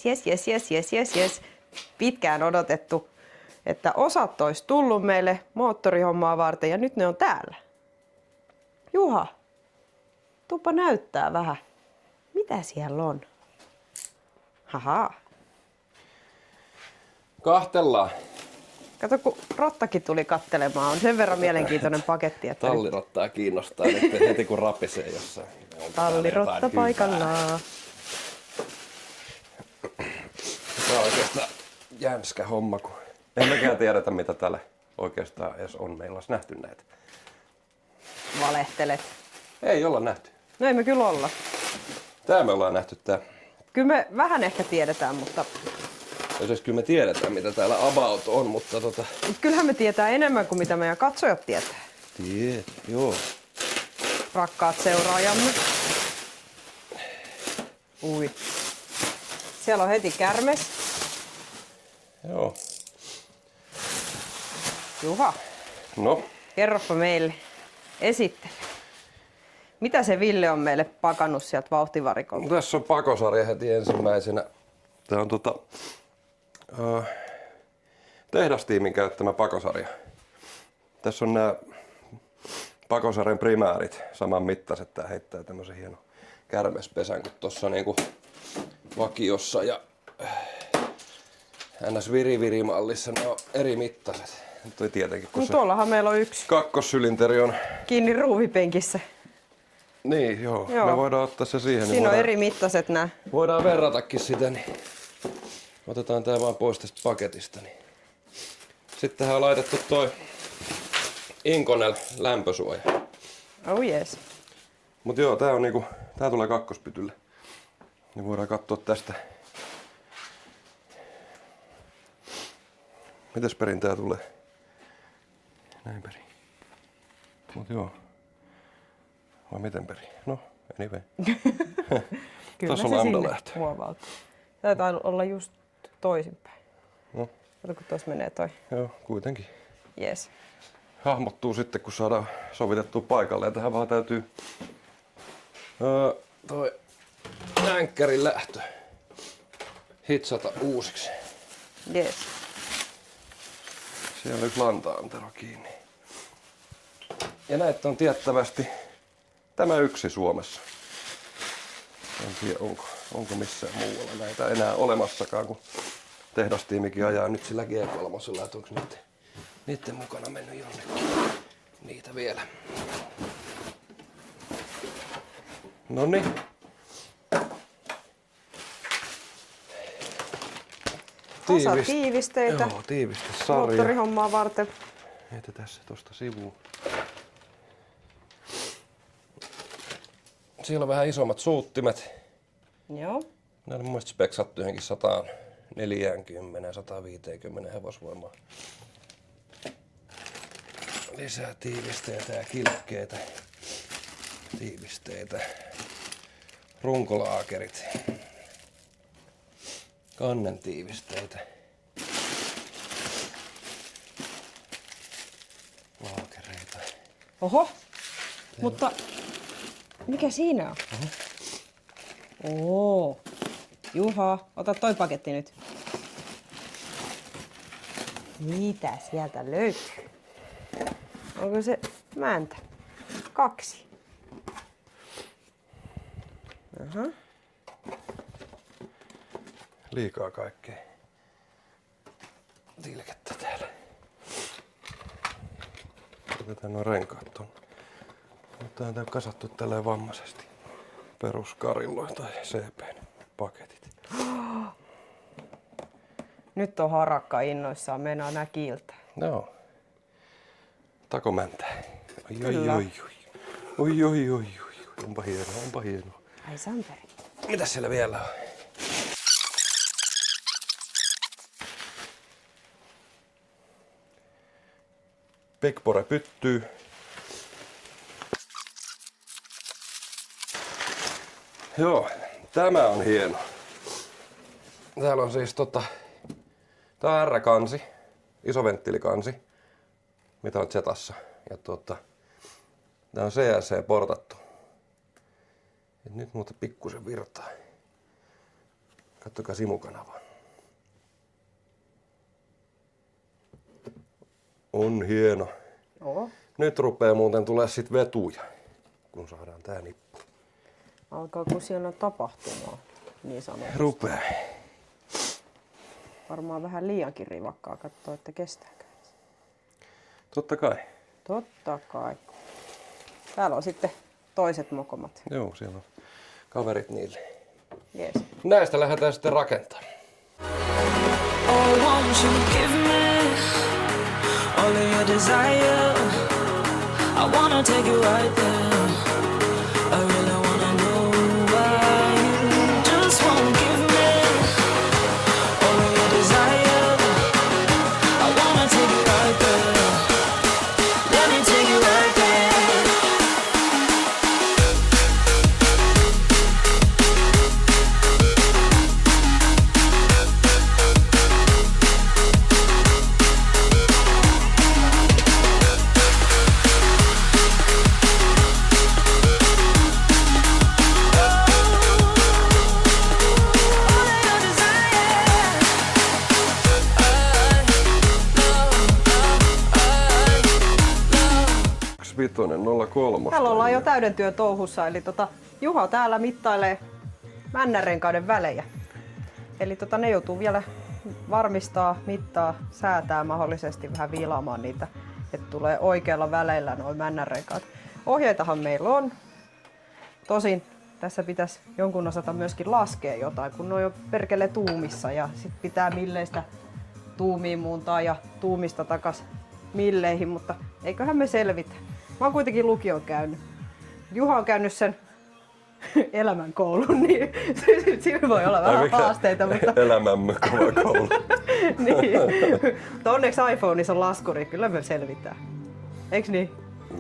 Jes. Pitkään odotettu, että osat olisi tullut meille moottorihommaa varten ja nyt ne on täällä. Juha, tuuppa näyttää vähän. Mitä siellä on? Haha. Kahtellaan. Kato, kun rottakin tuli kattelemaan. On sen verran mielenkiintoinen paketti. Että Tallirottaa kiinnostaa nyt heti kun rapisee jossain. Tallirotta paikallaan. Tämä on oikeastaan jänskä homma, kun en mekään tiedetä mitä täällä oikeastaan edes on. Meillä olisi nähty näitä. Valehtelet. Ei olla nähty. No ei me kyllä olla. Tää me ollaan nähty tää. Kyllä me vähän ehkä tiedetään, mutta Siis kyllä me tiedetään mitä täällä about on, mutta kyllähän me tietää enemmän kuin mitä meidän katsojat tietää. joo. Rakkaat seuraajamme. Ui. Siellä on heti kärmes. Joo. Juha, No, kerropa meille. Esittele. Mitä se Ville on meille pakannut sieltä vauhtivarikolta? tässä on pakosarja heti ensimmäisenä. Tää on tehdastiimin käyttämä pakosarja. Tässä on nämä pakosarjan primäärit saman mittaiset. Tää heittää tämmösen hienon kärmespesän kuin tossa niinku vakiossa ja ns. Viri-mallissa ne on eri mittaiset. Toi tietenkin kun No se tuollahan meillä on yksi kakkossylinteri on. kiinni ruuvipenkissä. Niin joo. Joo. Me voidaan ottaa se siihen. Siinä on eri mittaiset nää. Voidaan verratakin sitä, niin otetaan tää vaan pois tästä paketista. Niin. Sitten tähän on laitettu toi Inconel lämpösuoja. Oh yes. Mut joo, tää on niinku, tää tulee kakkospytylle. Niin voidaan katsoa tästä. Mites perin tää tulee? Näin perin. Mut joo. Vai miten perin? No, anyway. Kyllä Tässä on se lambda sinne lähtö. muovautuu. Taitaa olla just toisinpäin. No, Kato kun tuossa menee toi. joo, kuitenkin. Yes. Hahmottuu sitten, kun saadaan sovitettua paikalle. Ja tähän vaan täytyy toi änkkärin lähtö hitsata uusiksi. Yes. Siellä on yksi lanta-antero kiinni. Ja näitä on tiettävästi tämä yksi Suomessa. En tiedä, onko missään muualla näitä enää olemassakaan, kun tehdastiimikin ajaa nyt sillä G3, että onko niiden mukana mennyt jonnekin niitä vielä. Noniin. Osa tiivisteitä. Joo, tiivistesarja. Moottorihommaa varten. Heitetään se tosta sivuun. Siellä on vähän isommat suuttimet. Joo. Ne on mun mielestä speksattu johonkin 140-150 hevosvoimaa. Lisää tiivisteitä ja kilkkeitä. Tiivisteitä. Runkolaakerit. Kannen tiivisteitä. Laakereita. Oho. Mutta mikä siinä on? Oo. Juha, ota toi paketti nyt. Mitä sieltä löytyy? Onko se määntä? 2. Aha. Liikaa kaikkea tilkettä täällä. Otetaan nuo renkaat tonne. Mutta on tää kasattu tälleen vammaisesti. Peruskarilloi tai CP-paketit. Nyt on harakka innoissaan, meinaa nää kiiltää. Joo. Takomäntä. Kyllä. Oi. Onpa hienoa. Ai Samperi. Mitäs siellä vielä on? Pekpore pyttyy. Joo, tämä on hieno. Täällä on siis tää on R-kansi, iso venttiilikansi, mitä on Zetassa. Ja tää on CNC portattu. Et nyt muuta pikkusen virtaa. Kattokaa simukanavaa. On hieno. Joo. Nyt rupeaa muuten tulee sit vetuja, kun saadaan tää nippu. Alkaako siellä tapahtumaan, niin sanotusti? Rupee. Varmaan vähän liiankin rivakkaa katsoa, että kestääkö. Totta kai. Totta kai. Täällä on sitten toiset mokomat. Joo, siellä on kaverit niille. Jees. Näistä lähdetään sitten rakentamaan. Oh, won't you give me all of your desire? I wanna take you right there. I really wanna know why you just won't give me all of your desire. I wanna take you right there. Let me take you right there. Vitoinen 03. Täällä ollaan jo täyden työn touhussa, eli Juha täällä mittailee männänrenkaiden välejä. Eli ne joutuu vielä varmistaa, mittaa, säätää mahdollisesti vähän viilaamaan niitä, että tulee oikealla väleillä nuo männänrenkaat. Ohjeitahan meillä on. Tosin tässä pitäisi jonkun osata myöskin laskea jotain, kun ne on jo perkele tuumissa ja sit pitää milleistä tuumiin muuntaa ja tuumista takas milleihin, mutta eiköhän me selvitä. Mä oon kuitenkin lukion käynyt. Juha on käynyt sen elämänkoulun, niin siinä voi olla vähän haasteita. Mutta Elämämme kova koulu. niin. Mutta onneksi iPhoneissa on laskuri, kyllä me selvitään. Eiks niin?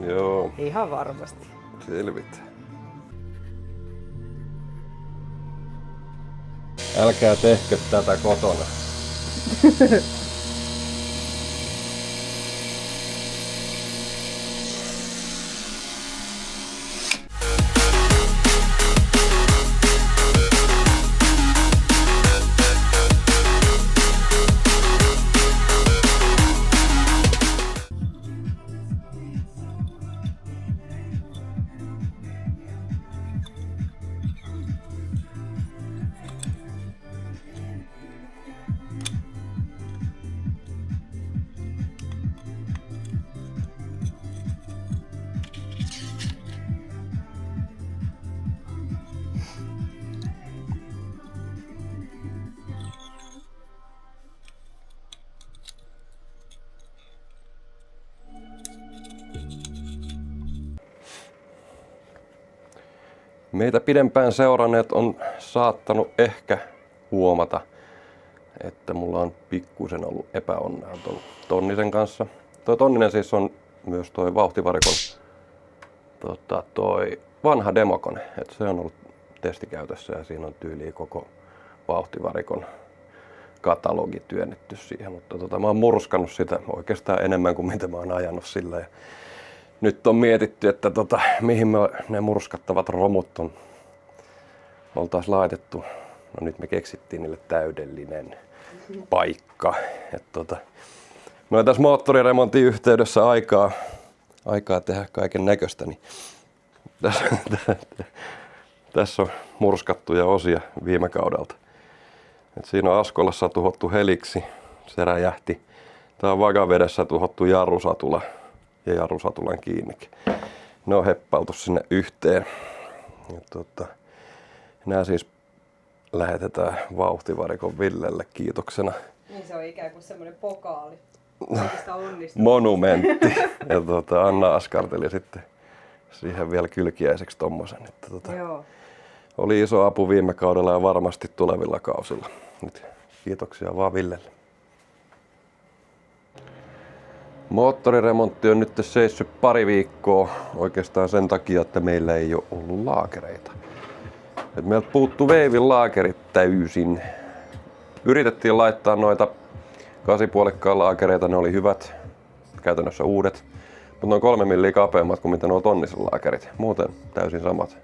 Joo, Ihan varmasti. selvitään. Älkää tehkö tätä kotona. Meitä pidempään seuranneet on saattanut ehkä huomata, että mulla on pikkusen ollut epäonnea ton Tonnisen kanssa. Toi Tonninen siis on myös toi vauhtivarikon toi vanha demokone. Et se on ollut testikäytössä ja siinä on tyyliin koko vauhtivarikon katalogi työnnetty siihen. Mutta mä oon murskannut sitä oikeastaan enemmän kuin mitä mä oon ajanut sillä. Ja nyt on mietitty, että mihin me ne murskattavat romut oltais laitettu. No nyt me keksittiin niille täydellinen paikka. Me on tässä moottoriremontin yhteydessä aikaa tehdä kaiken näköistä. Niin tässä on murskattuja osia viime kaudelta. Et siinä on Askolassa tuhottu heliksi, se räjähti. Tää on Vagavedessä tuhottu jarrusatula ja jarrusatulan kiinnikin. Ne on heppautu sinne yhteen. Ja nää siis lähetetään vauhtivarikon Villelle kiitoksena. Niin se on ikään kuin semmoinen pokaali. Kaikista onnistuu. Monumentti. Ja Anna askarteli sitten siihen vielä kylkiäiseksi tommosen. Että Joo. oli iso apu viime kaudella ja varmasti tulevilla kausilla. Nyt kiitoksia vaan Villelle. Moottoriremontti on nyt seissyt pari viikkoa oikeastaan sen takia, että meillä ei ole ollut laakereita. Et meiltä puuttuu veivin laakerit täysin. Yritettiin laittaa noita 8,5 laakereita, ne oli hyvät, käytännössä uudet. Mutta noin 3 milliä kapeammat kuin mitä nuo Tonnisen laakerit. Muuten täysin samat.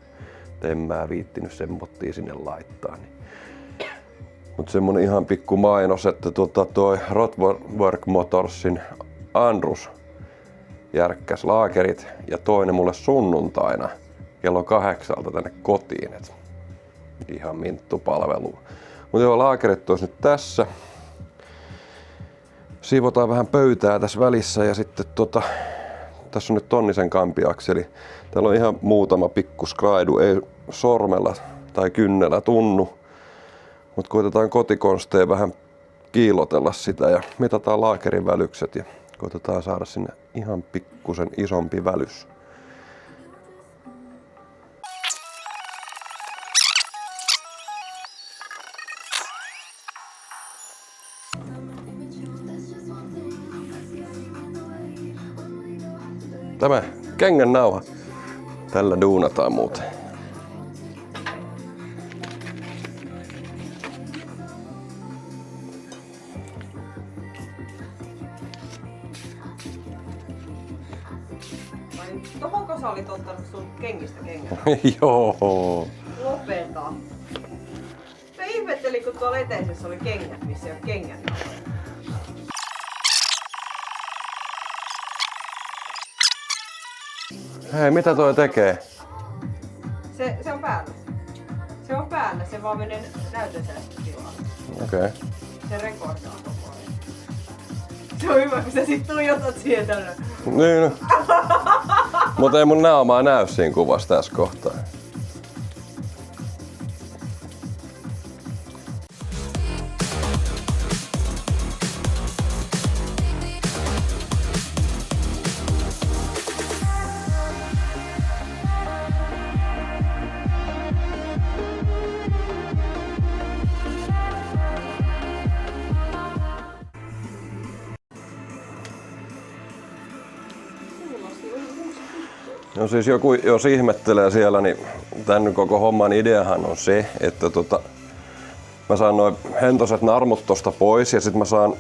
En mä viittinyt semmottia sinne laittaa. Niin Mutta semmonen ihan pikku mainos, että toi Roadwork Motorsin Andrus järkkäs laakerit ja toinen mulle sunnuntaina kello 8 tänne kotiin. Et ihan minttu palvelu. Mutta joo, laakerit olisi nyt tässä. Siivotaan vähän pöytää tässä välissä ja sitten tässä on nyt tonnisen kampiakseli. Täällä on ihan muutama pikku skraidu, ei sormella tai kynnellä tunnu. Mutta koitetaan kotikonsteja vähän kiilotella sitä ja mitataan laakerin välykset ja koitetaan saada sinne ihan pikkusen isompi välys. Tämä kengän nauha. Tällä duunataan muuten. Tohonko sä olit ottanut sun kengistä kengät? Joo. Lopeta. Mä ihmettelin, kun tuolla eteisessä oli kengät, missä ei ole kengän nauhoja. Hei, mitä toi tekee? Se on päällä. Se on päällä, se vaan menee näytösäästötilaan. Okei. Okay. Se rekordaa koko ajan. Se on hyvä, kun sä sit tuijotat siihen tällä. Niin no. Mutta ei mun naamaa näy siinä kuvassa tässä kohtaa. No siis joku, jos ihmettelee siellä, niin tämän koko homman ideahan on se, että mä saan noin hentoset narmut tosta pois ja sit mä saan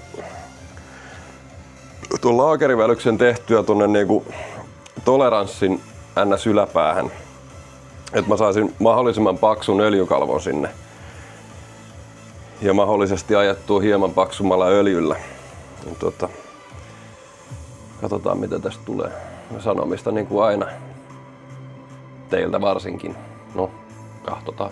tuon laakerivälyksen tehtyä tonne niinku toleranssin ns. Yläpäähän. Että mä saisin mahdollisimman paksun öljykalvon sinne. Ja mahdollisesti ajettua hieman paksummalla öljyllä. Katsotaan mitä tästä tulee. Sanomista niin kuin aina. Teiltä varsinkin. No, katsotaan.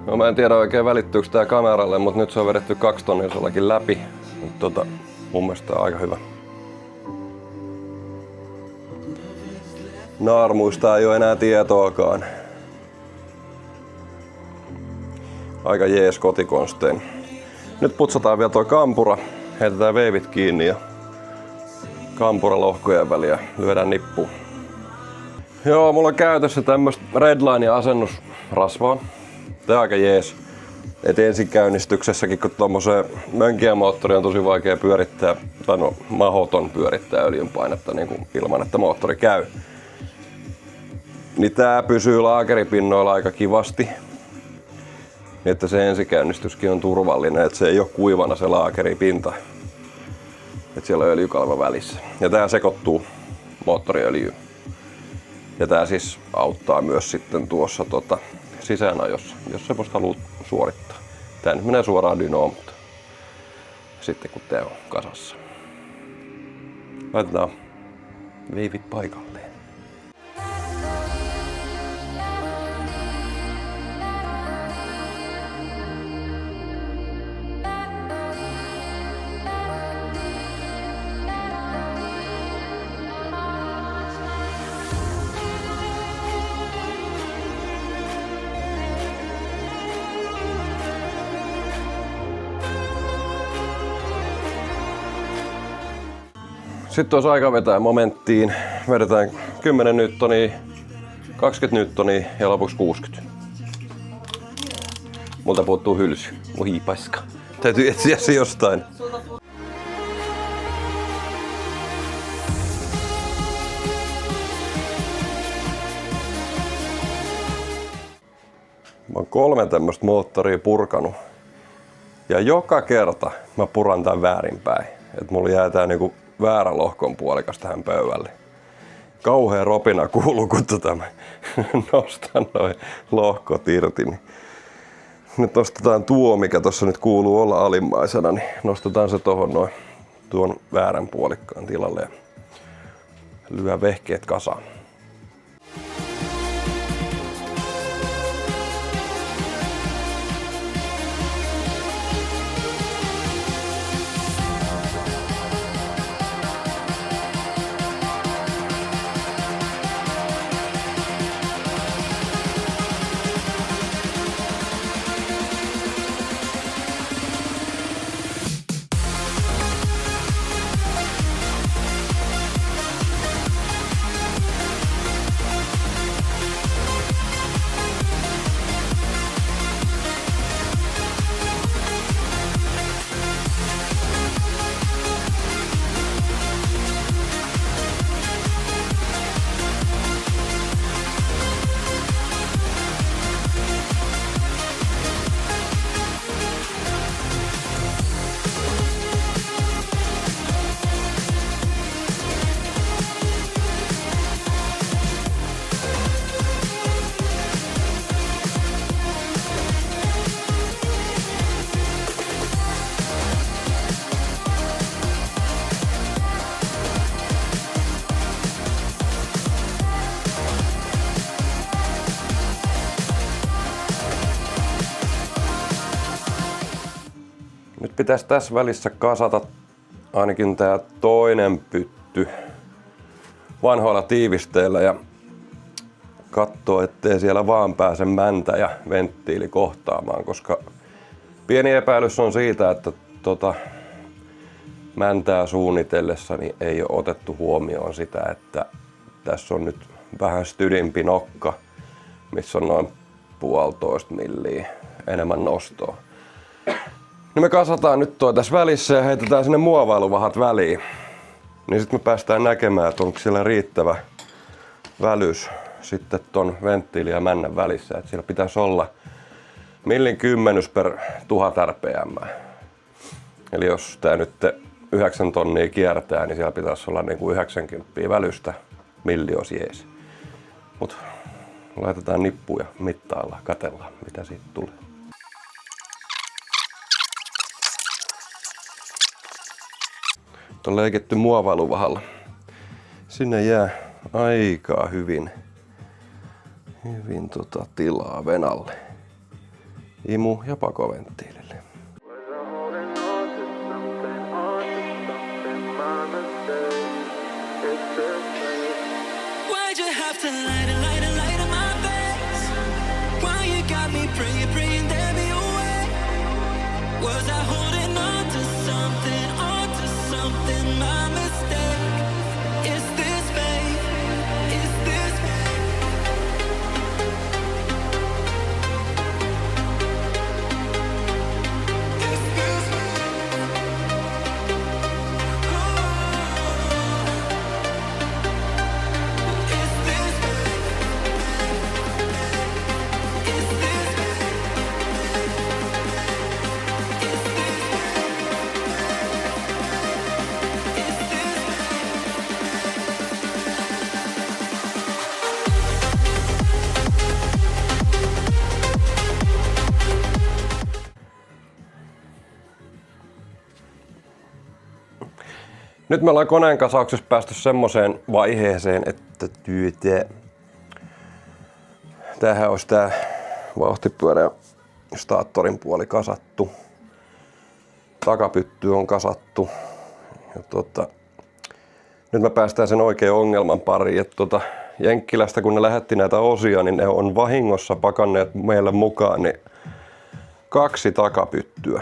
No mä en tiedä oikein välittyykö tää kameralle, mutta nyt se on vedetty 2 tonnisellakin läpi. Mun mielestä on aika hyvä. Naarmuista ei ole enää tietoakaan. Aika jees kotikonstein. Nyt putsataan vielä toi kampura, heitetään veivit kiinni ja kampura lohkojen väliä lyödään nippuun. Joo, mulla on käytössä tämmöstä Redline asennusrasvaa. Tää on aika jees. Et ensikäynnistyksessäkin, kun tommoseen mönkijämoottori on tosi vaikea pyörittää, tai no mahoton pyörittää öljynpainetta niin kuin ilman, että moottori käy. Niin tää pysyy laakeripinnoilla aika kivasti. Niin että se ensikäynnistyskin on turvallinen, että se ei ole kuivana se laakeripinta. Että siellä on öljykalva välissä. Ja tää sekoittuu moottoriöljyyn. Ja tää siis auttaa myös sitten tuossa sisäänajossa, jos se vasta haluat suorittaa. Tää nyt menee suoraan dynoon, mutta sitten kun tää on kasassa. Laitetaan veivit paikalleen. Sitten olisi aika vetää momenttiin. Vedetään 10 newtonia, 20 newtonia ja lopuksi 60. Multa puuttuu hylsy. Voi paska. Täytyy etsiä se jostain. Mä oon 3 tämmöstä moottoria purkanut. Ja joka kerta mä puran tän väärinpäin. Et mulla jää tää niinku väärä lohkon puolikas tähän pöydälle. Kauhea ropina kuuluu, kun mä nostan noin lohkot irti. Niin nyt nostetaan tuo, mikä tossa nyt kuuluu olla alimmaisena, niin nostetaan se tuon väärän puolikkaan tilalle ja lyö vehkeet kasaan. Nyt pitäisi tässä välissä kasata ainakin tää toinen pytty vanhoilla tiivisteillä ja katsoa, ettei siellä vaan pääse mäntä ja venttiili kohtaamaan, koska pieni epäilys on siitä, että mäntää suunnitellessa niin ei ole otettu huomioon sitä, että tässä on nyt vähän stydimpi nokka, missä on noin 1,5 milliä enemmän nostoa. No me kasataan nyt toi tässä välissä ja heitetään sinne muovailuvahat väliin. Niin sitten me päästään näkemään, että onko siellä riittävä välys sitten ton venttiilin ja männän välissä. Et siellä pitäisi olla 10 per 1000 rpm. Eli jos tää nyt 9 tonnia kiertää, niin siellä pitäisi olla niinku 90 välystä. Milli olisi jees. Mut laitetaan nippu ja mittaillaan, katsellaan mitä siitä tulee. On leikitty muovailuvahalla. Sinne jää aika hyvin tilaa venalle, imu- ja pakoventtiilille. Why'd you have to light up my face? Why you got me praying there be a way? Was I holding on to something, my mistake? Is this fate? Is this fate? Is this fate? Is this fate? Is this Nyt me ollaan koneen kasauksessa päästy semmoiseen vaiheeseen, että tämähän olisi tää vauhtipyörä staattorin puoli kasattu. Takapytty on kasattu. Ja nyt me päästään sen oikein ongelman pariin, että Jenkkilästä kun ne lähetti näitä osia, niin ne on vahingossa pakanneet meille mukaan niin 2 takapyttyä.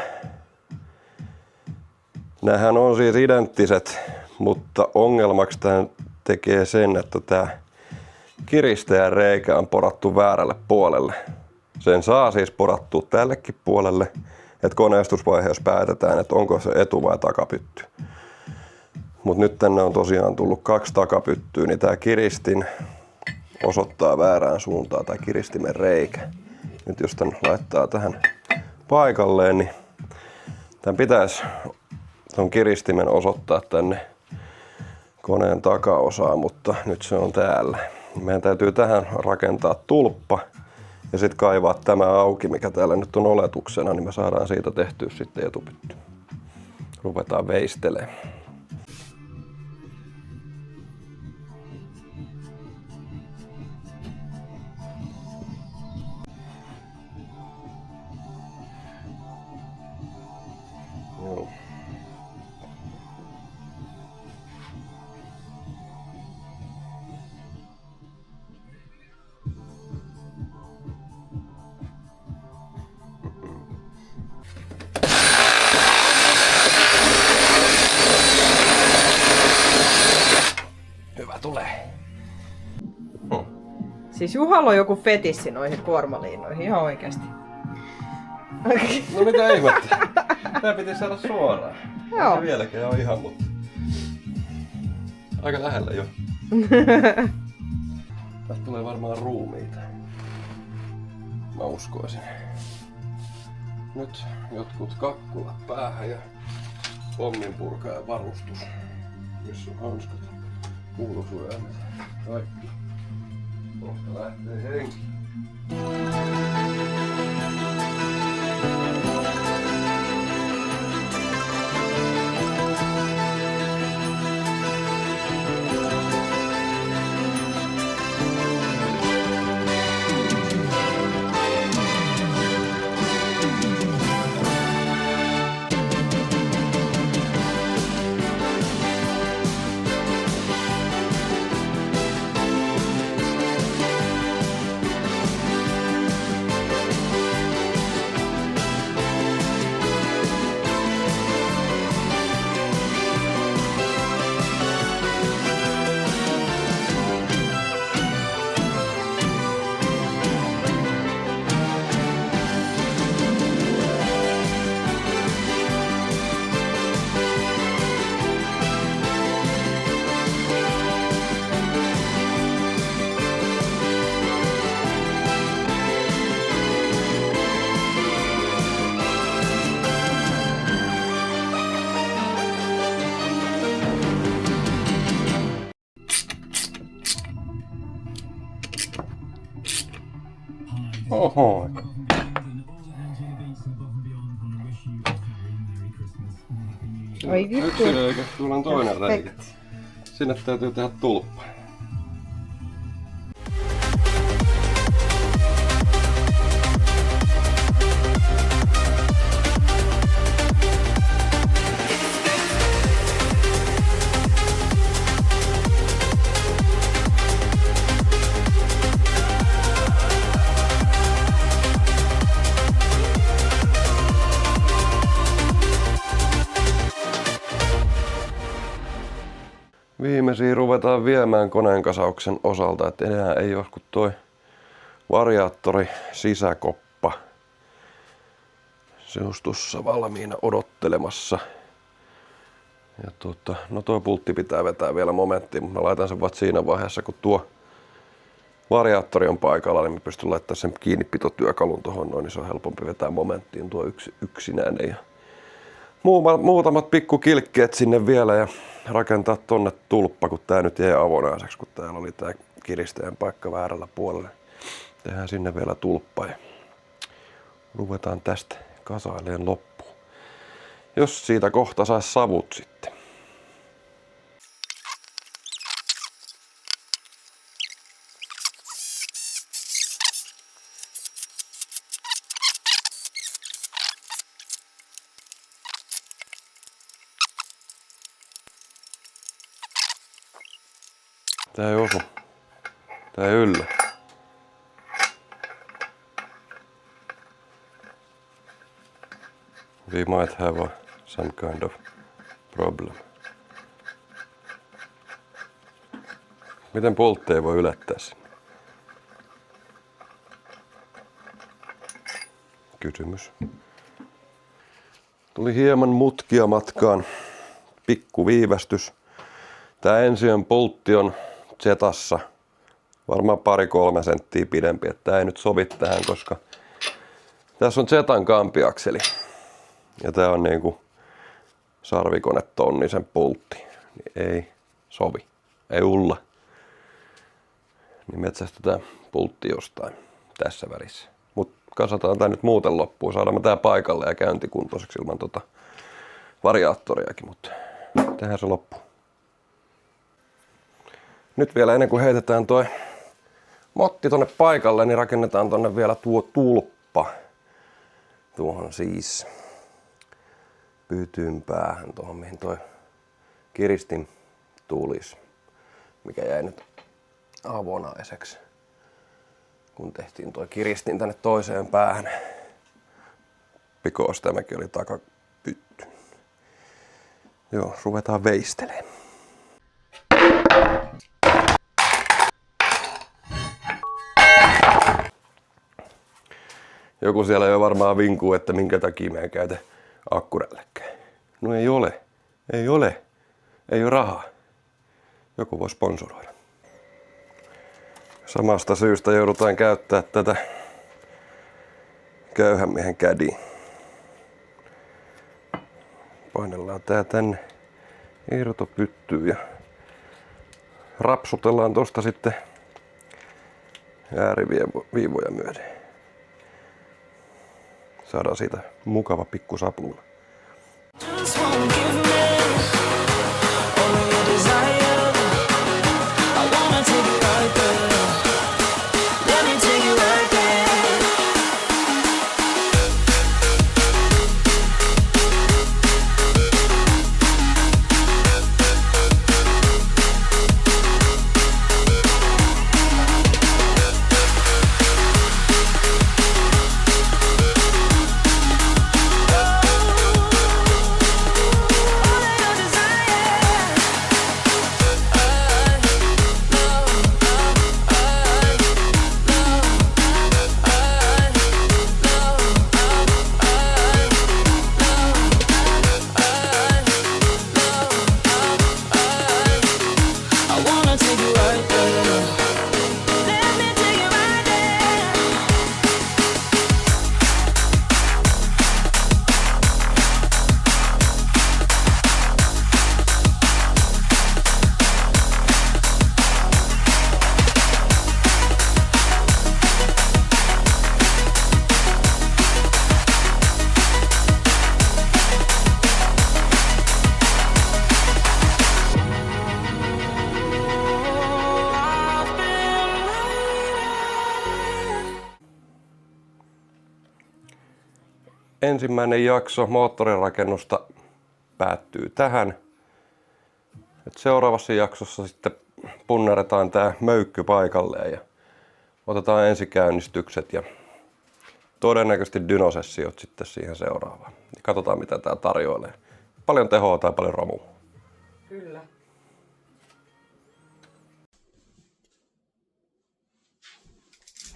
Nämähän on siis identtiset, mutta ongelmaksi tämän tekee sen, että tämä kiristäjän reikä on porattu väärälle puolelle. Sen saa siis porattua tällekin puolelle, että koneistusvaiheessa päätetään, että onko se etu- vai takapytty. Mutta nyt tänne on tosiaan tullut 2 takapyttyä, niin tämä kiristin osoittaa väärään suuntaan, tai kiristimen reikä. nyt jos tän laittaa tähän paikalleen, niin tän pitäisi ton kiristimen osoittaa tänne koneen takaosaan, mutta nyt se on täällä. Meidän täytyy tähän rakentaa tulppa ja sitten kaivaa tämä auki, mikä täällä nyt on oletuksena, niin me saadaan siitä tehtyä sitten etupytty. Ruvetaan veistelemään. Joo. Hyvä tulee. Siis Juhalla on joku fetissi noihin kuormaliinoihin, ihan oikeesti. No mitä ihmettä? Tää piti saada suoraan. Joo. Se vieläkään on ihan, mutta aika lähellä jo. Tästä tulee varmaan ruumiita. Mä uskoisin. Nyt jotkut kakkulat päähän ja pomminpurkaajan varustus. Missä on hanskat? Kuulusuojaimet. Kaikki. Kohta lähtee henki. Oho. Oi vittu. Yksi reikä, tuolla on toinen reikä. Sinne täytyy tehdä tulppa. Viimeisiä ruvetaan viemään koneen kasauksen osalta, että enää ei ole kuin toi variaattori sisäkoppa. Se on tuossa valmiina odottelemassa. Ja no toi pultti pitää vetää vielä momenttiin, mutta mä laitan sen vasta siinä vaiheessa, kun tuo variaattori on paikalla, niin mä pystyn laittamaan sen kiinnipitotyökalun tohon noin, niin se on helpompi vetää momenttiin tuo yksinäinen. Ja muutamat pikkukilkkeet sinne vielä ja rakentaa tonne tulppa, kun tää nyt jäi avonaiseksi, kun täällä oli tää kiristäjän paikka väärällä puolella. Tehdään sinne vielä tulppa ja ruvetaan tästä kasaileen loppuun. Jos siitä kohta sais savut sitten. Tää ei osu. Tää ei yllä. We might have some kind of problem. Miten pultti ei voi ylettää sinne? Kysymys. Tuli hieman mutkia matkaan. Pikku viivästys. Tää ensiön pultti on Zetassa varmaan 2-3 senttiä pidempi, että tää ei nyt sovi tähän, koska Tässä on Zetan kampiakseli. Ja tää on niinku sarvikone tonnisen pultti. Niin ei sovi. Ei ulla. Niin metsästetään pultti jostain tässä välissä. Mut kasataan tää nyt muuten loppuun. Saadaan tää paikalle ja käyntikuntoiseksi ilman variaattoriakin, mutta tehdään se loppuun. Nyt vielä ennen kuin heitetään toi motti tonne paikalle, niin rakennetaan tonne vielä tuo tulppa. Tuohon siis pytyn päähän, tuohon mihin toi kiristin tulisi, mikä jäi nyt avonaiseksi, kun tehtiin toi kiristin tänne toiseen päähän. Because tämäkin oli takapytty. Joo, ruvetaan veistelemään. Joku siellä jo varmaan vinkuu, että minkä takia mä en käytä akkurällekkäin. No ei ole. Ei ole. Ei ole rahaa. Joku voi sponsoroida. Samasta syystä joudutaan käyttää tätä köyhän miehen kädiä. Painellaan tää tänne irtopyttyyn ja rapsutellaan tosta sitten ääriviivoja myöden. Saadaan siitä mukava pikku sapluuna. Just won't give me all of your desire. I wanna take you right there. Let me take you right there. Ensimmäinen jakso moottorirakennusta päättyy tähän. Et seuraavassa jaksossa sitten punnerretaan tää möykky paikalleen ja otetaan ensikäynnistykset ja todennäköisesti dynosessiot sitten siihen seuraavaan. Ja katsotaan mitä tää tarjoilee. Paljon tehoa tai paljon romua. Kyllä.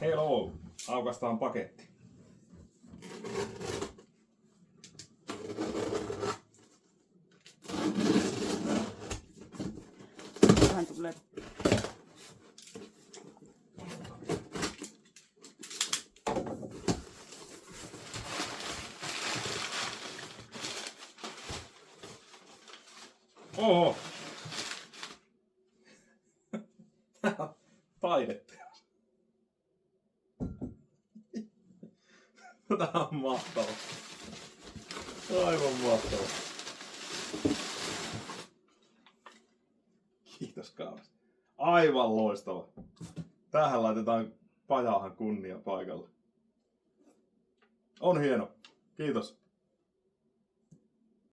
Hello, aukaistaan paketti. Vähän tulee. Oho! Taideteos. Tää on mahtava. Aivan mahtava. Kiitos kauas. Aivan loistava. Tähän laitetaan pajahan kunnia paikalle. On hieno. Kiitos.